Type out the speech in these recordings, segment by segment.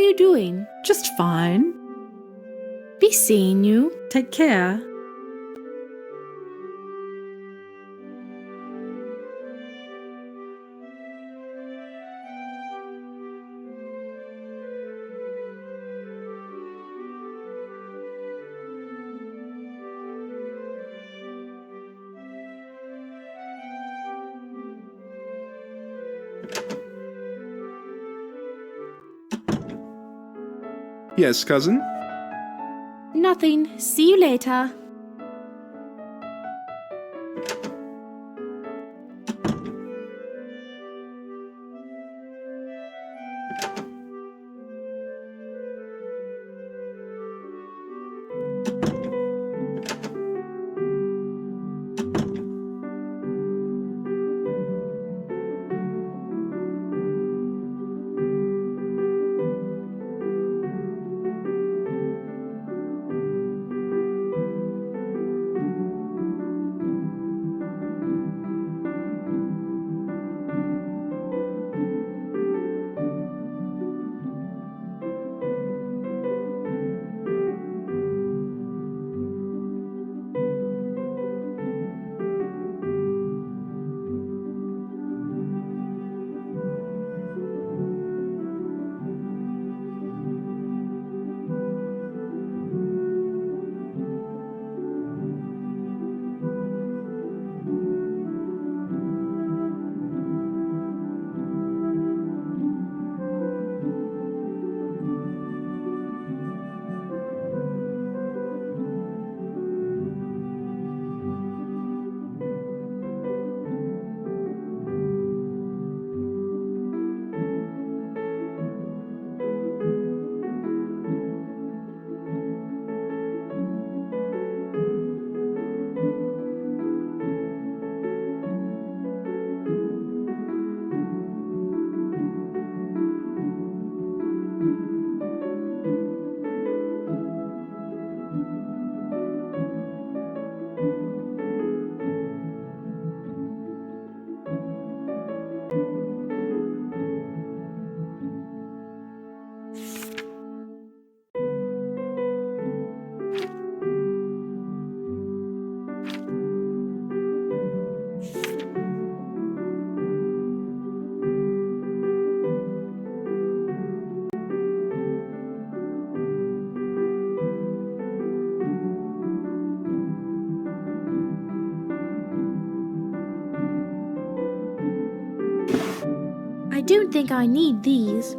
you doing? Just fine. Be seeing you. Take care. Yes, cousin? Nothing. See you later. I don't think I need these.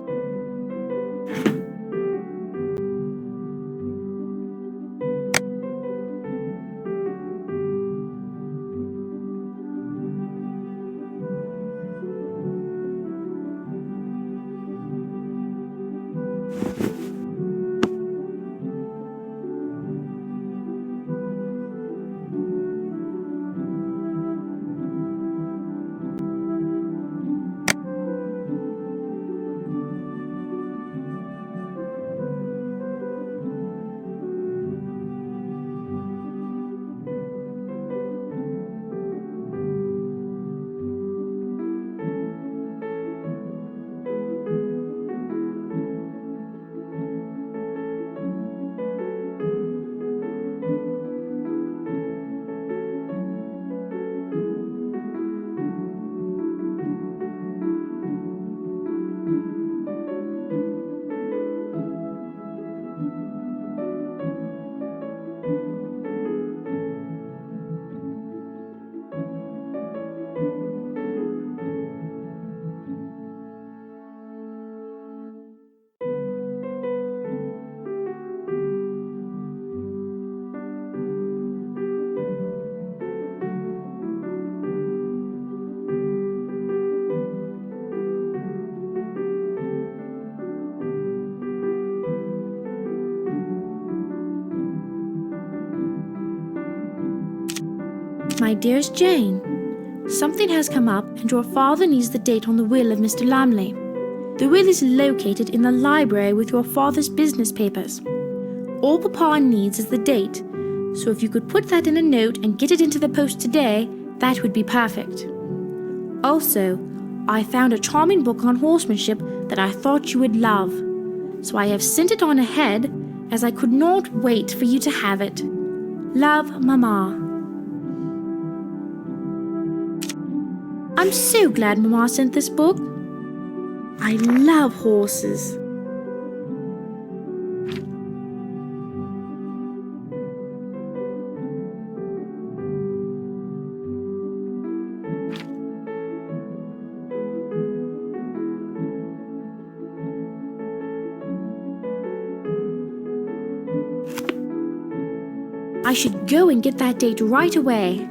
My dearest Jane, something has come up and your father needs the date on the will of Mr. Lamley. The will is located in the library with your father's business papers. All Papa needs is the date, so if you could put that in a note and get it into the post today, that would be perfect. Also, I found a charming book on horsemanship that I thought you would love. so I have sent it on ahead, as I could not wait for you to have it. Love, Mama. I'm so glad Mama sent this book. I love horses. I should go and get that date right away.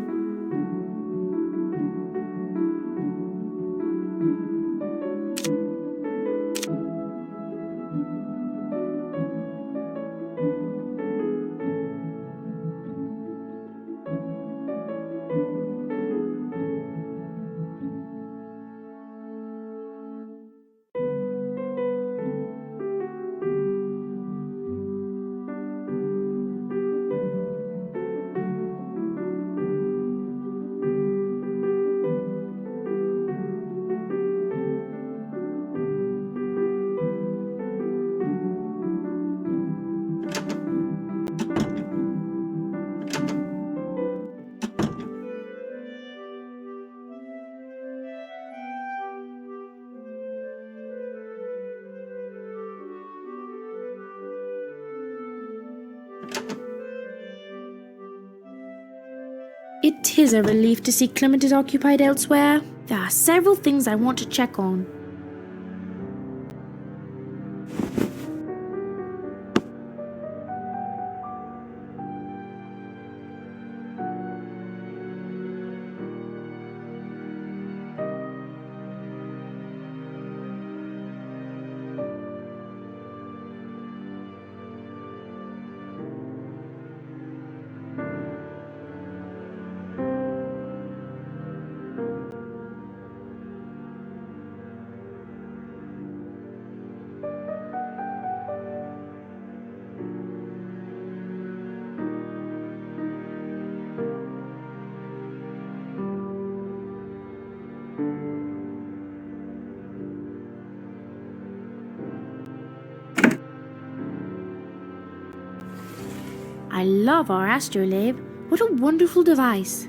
It is a relief to see Clement is occupied elsewhere. There are several things I want to check on. I love our astrolabe. What a wonderful device.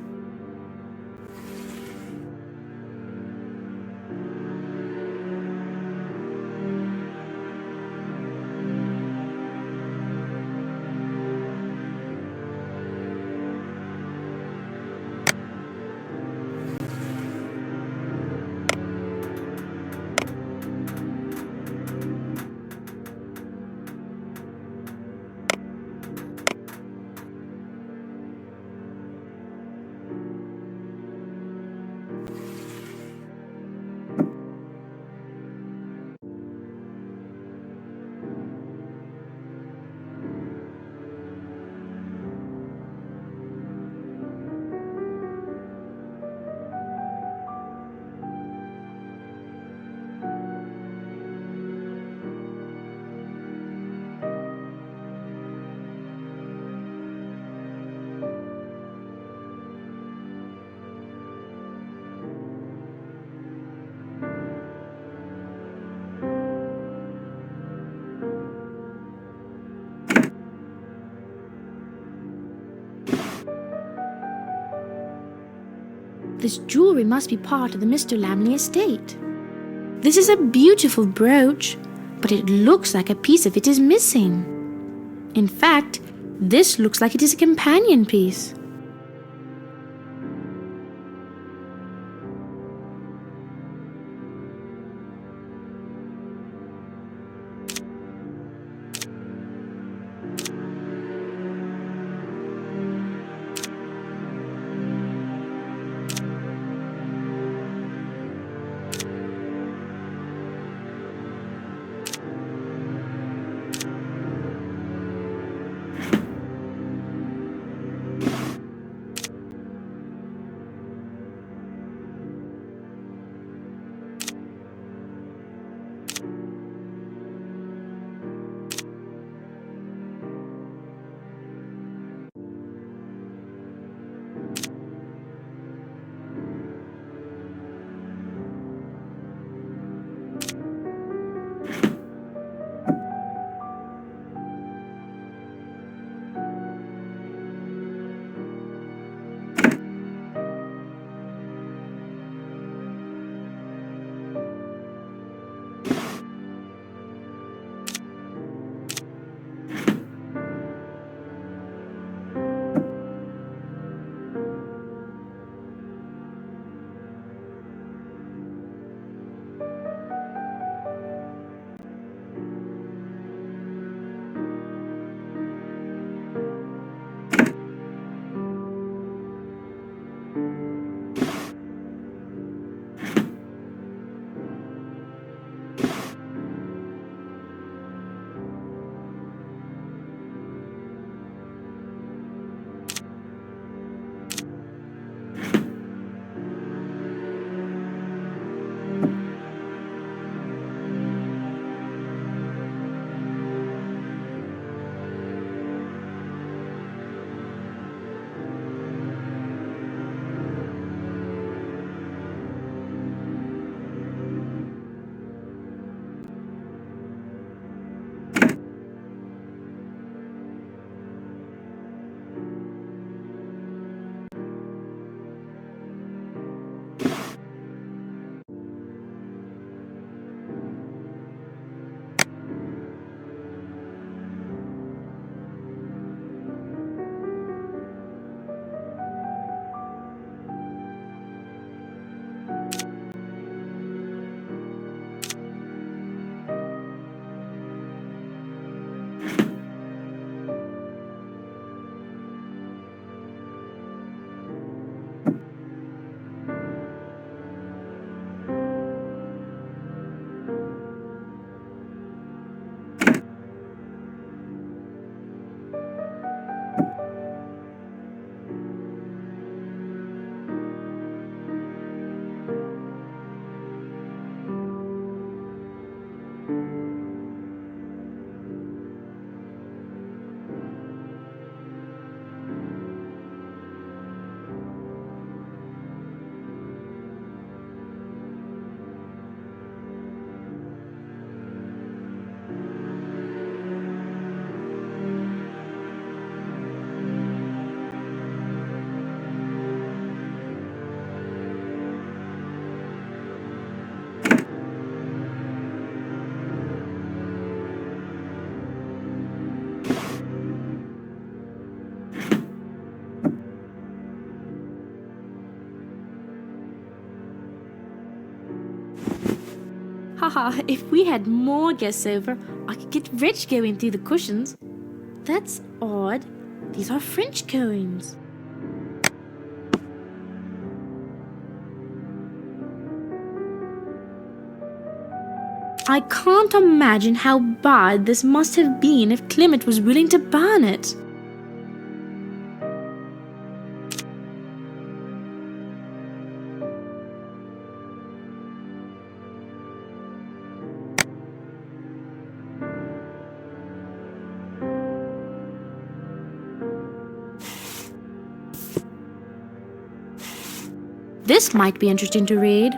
This jewelry must be part of the Mr. Lamley estate. This is a beautiful brooch, but it looks like a piece of it is missing. In fact, this looks like it is a companion piece. If we had more guests over, I could get rich going through the cushions. That's odd. These are French coins. I can't imagine how bad this must have been if Clement was willing to burn it. This might be interesting to read.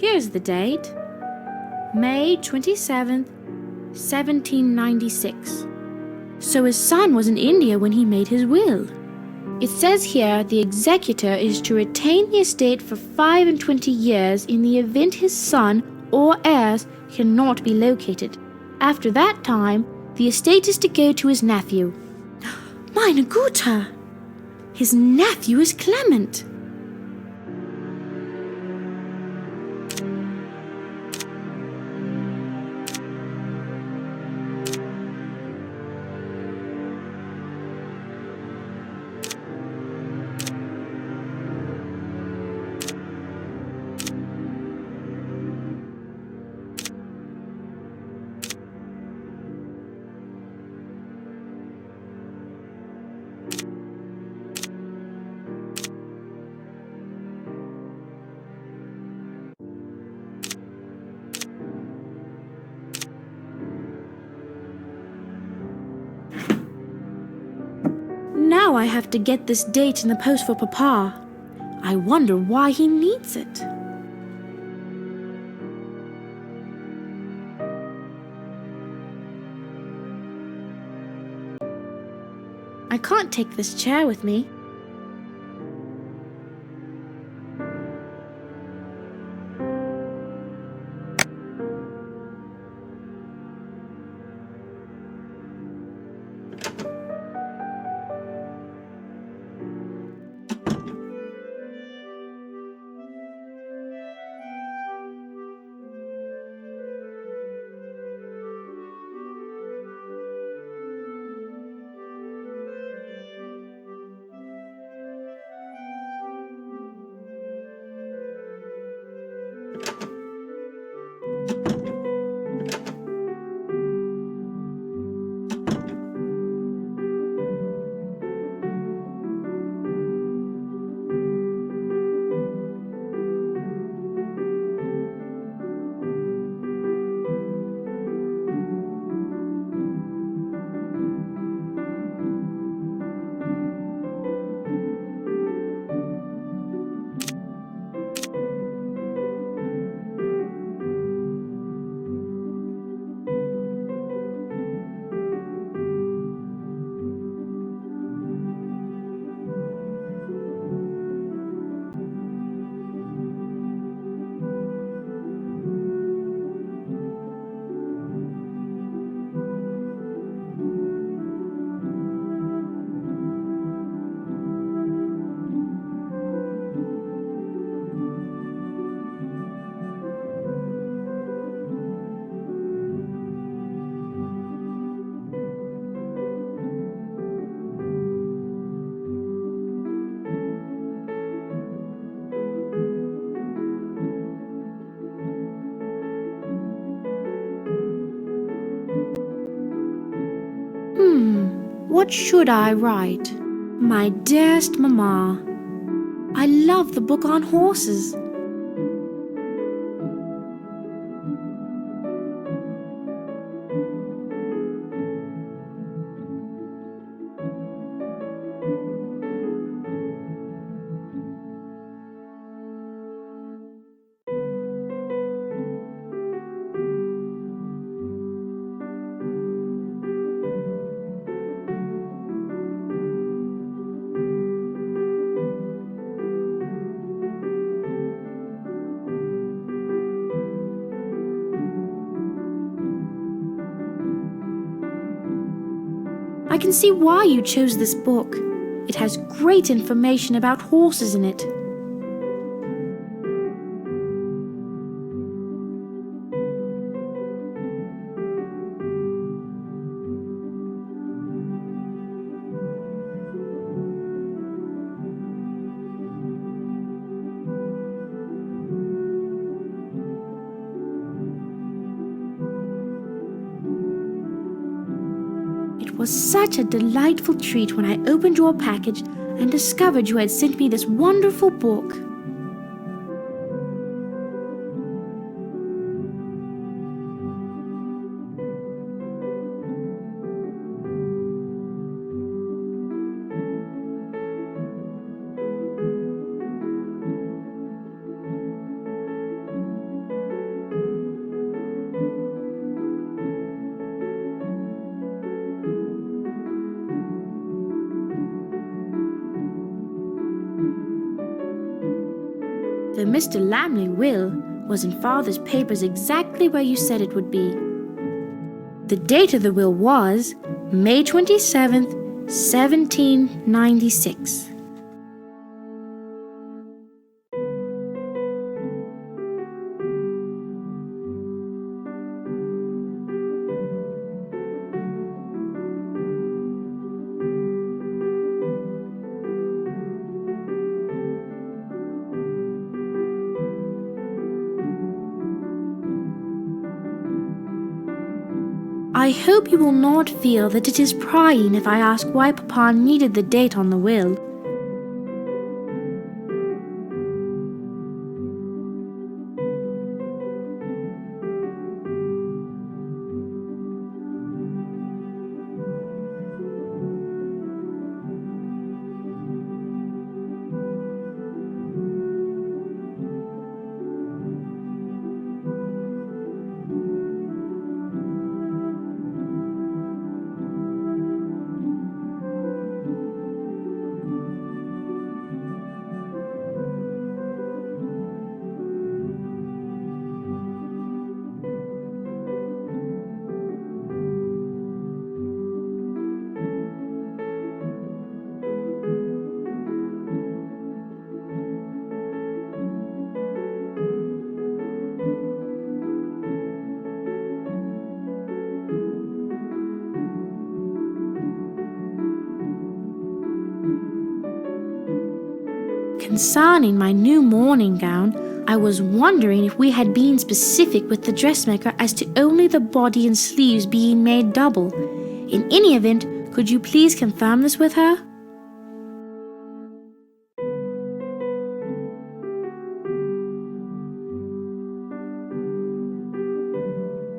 Here's the date. May 27th, 1796. So his son was in India when he made his will. It says here the executor is to retain the estate for 25 years in the event his son or heirs cannot be located. After that time, the estate is to go to his nephew. Meine Güte! His nephew is Clement. Now I have to get this date in the post for Papa. I wonder why he needs it. I can't take this chair with me. What should I write? My dearest Mamma, I love the book on horses. I can see why you chose this book. It has great information about horses in it. It was such a delightful treat when I opened your package and discovered you had sent me this wonderful book. The Mr. Lamley will was in Father's papers exactly where you said it would be. The date of the will was May 27th, 1796. I hope you will not feel that it is prying if I ask why Papa needed the date on the will. Concerning my new morning gown, I was wondering if we had been specific with the dressmaker as to only the body and sleeves being made double. In any event, could you please confirm this with her?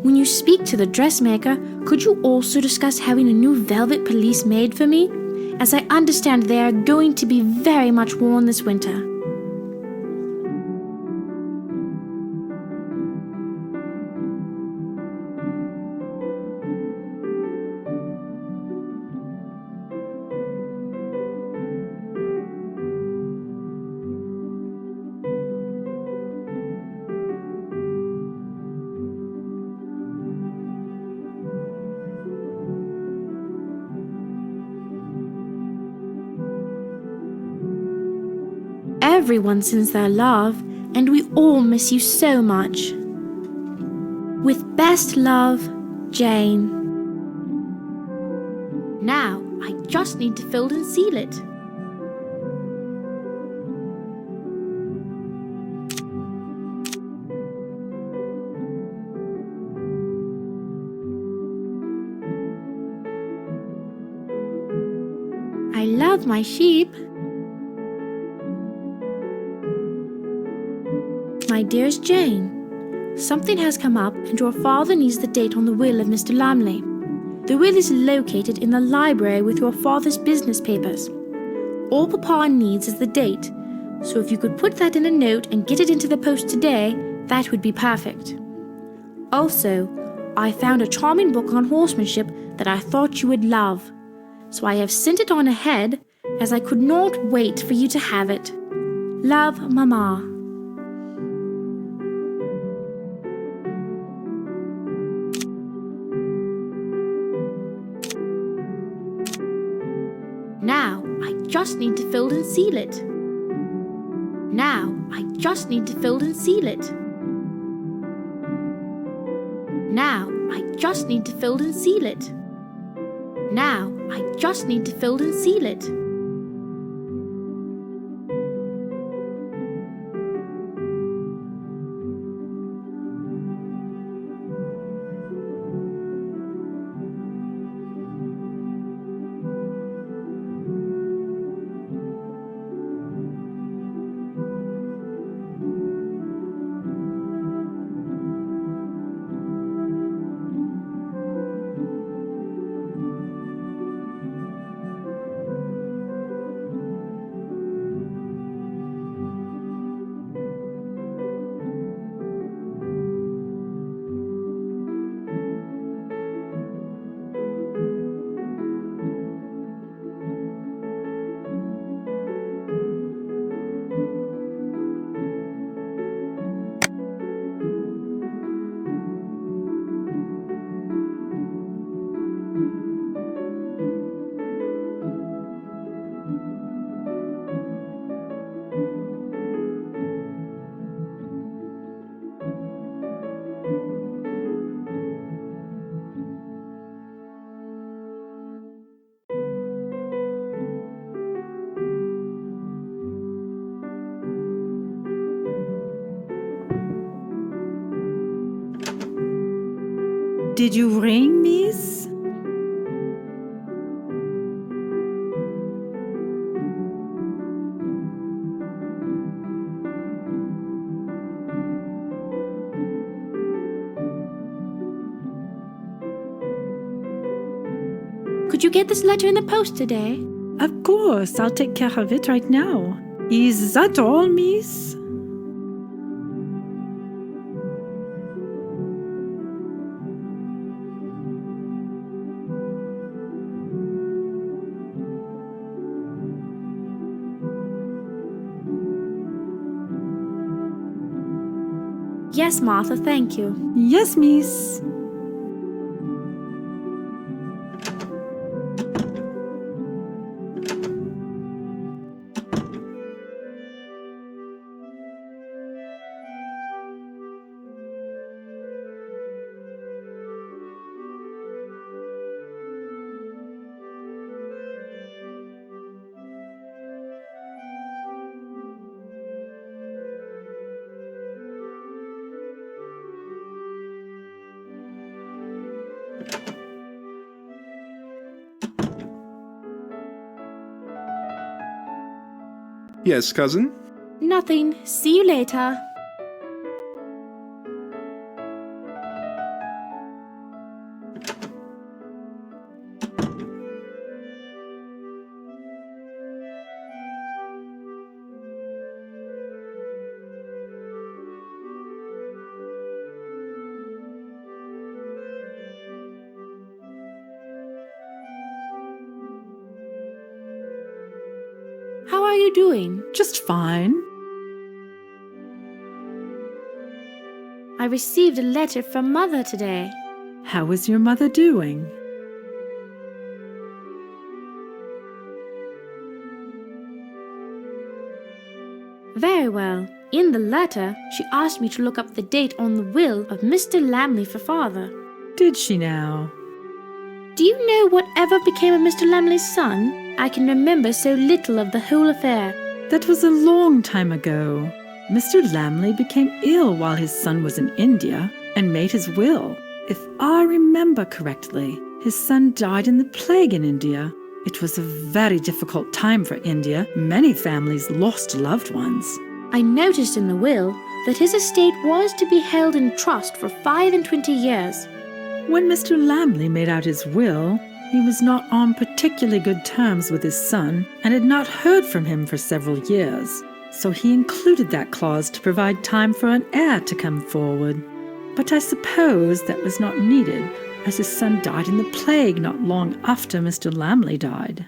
When you speak to the dressmaker, could you also discuss having a new velvet pelisse made for me, as I understand they are going to be very much worn this winter? Everyone sends their love, and we all miss you so much. With best love, Jane. Now, I just need to fold and seal it. I love my sheep. My dearest Jane, something has come up and your father needs the date on the will of Mr. Lamley. The will is located in the library with your father's business papers. All Papa needs is the date, so if you could put that in a note and get it into the post today, that would be perfect. Also, I found a charming book on horsemanship that I thought you would love, so I have sent it on ahead as I could not wait for you to have it. Love, Mama. Now, I just need to fold and seal it. Now, I just need to fold and seal it. Now, I just need to fold and seal it. Now, I just need to fold and seal it. Did you ring, miss? Could you get this letter in the post today? Of course, I'll take care of it right now. Is that all, miss? Yes, Martha, thank you. Yes, miss. Yes, cousin? Nothing. See you later. How are you doing? Just fine. I received a letter from Mother today. How is your mother doing? Very well. In the letter, she asked me to look up the date on the will of Mr. Lamley for Father. Did she now? Do you know whatever became of Mr. Lamley's son? I can remember so little of the whole affair. That was a long time ago. Mr. Lamley became ill while his son was in India and made his will. If I remember correctly, his son died in the plague in India. It was a very difficult time for India. Many families lost loved ones. I noticed in the will that his estate was to be held in trust for 25 years. When Mr. Lamley made out his will, he was not on particularly good terms with his son and had not heard from him for several years. So he included that clause to provide time for an heir to come forward. But I suppose that was not needed, as his son died in the plague not long after Mr. Lamley died.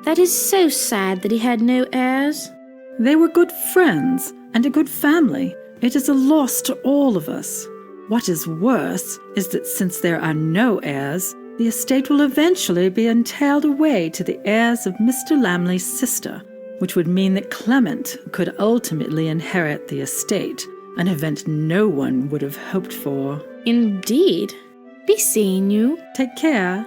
That is so sad that he had no heirs. They were good friends and a good family. It is a loss to all of us. What is worse is that since there are no heirs, the estate will eventually be entailed away to the heirs of Mr. Lamley's sister, which would mean that Clement could ultimately inherit the estate, an event no one would have hoped for. Indeed. Be seeing you. Take care.